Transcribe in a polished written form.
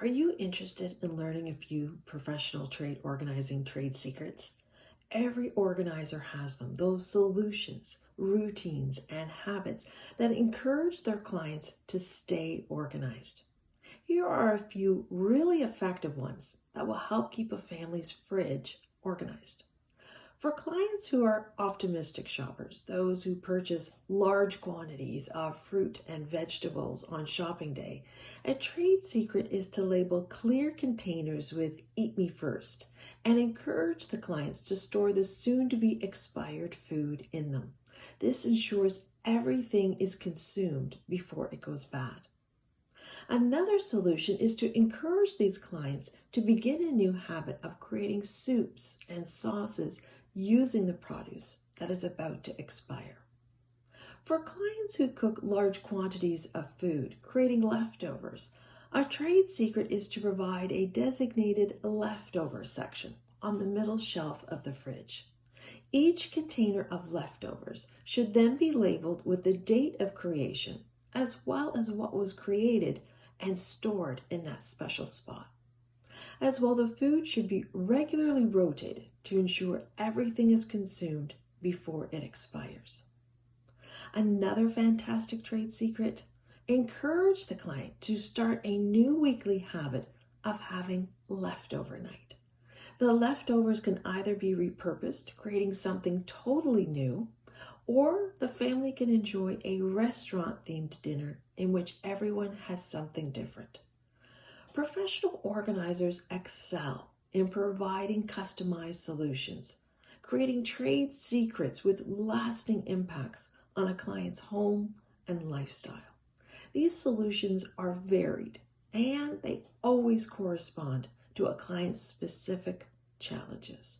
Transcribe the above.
Are you interested in learning a few professional trade organizing trade secrets? Every organizer has them, those solutions, routines, and habits that encourage their clients to stay organized. Here are a few really effective ones that will help keep a family's fridge organized. For clients who are optimistic shoppers, those who purchase large quantities of fruit and vegetables on shopping day, a trade secret is to label clear containers with "Eat Me First" and encourage the clients to store the soon-to-be expired food in them. This ensures everything is consumed before it goes bad. Another solution is to encourage these clients to begin a new habit of creating soups and sauces using the produce that is about to expire. For clients who cook large quantities of food, creating leftovers, a trade secret is to provide a designated leftover section on the middle shelf of the fridge. Each container of leftovers should then be labeled with the date of creation, as well as what was created and stored in that special spot. As well, the food should be regularly rotated to ensure everything is consumed before it expires. Another fantastic trade secret: encourage the client to start a new weekly habit of having leftover night. The leftovers can either be repurposed, creating something totally new, or the family can enjoy a restaurant-themed dinner in which everyone has something different. Professional organizers excel in providing customized solutions, creating trade secrets with lasting impacts on a client's home and lifestyle. These solutions are varied and they always correspond to a client's specific challenges.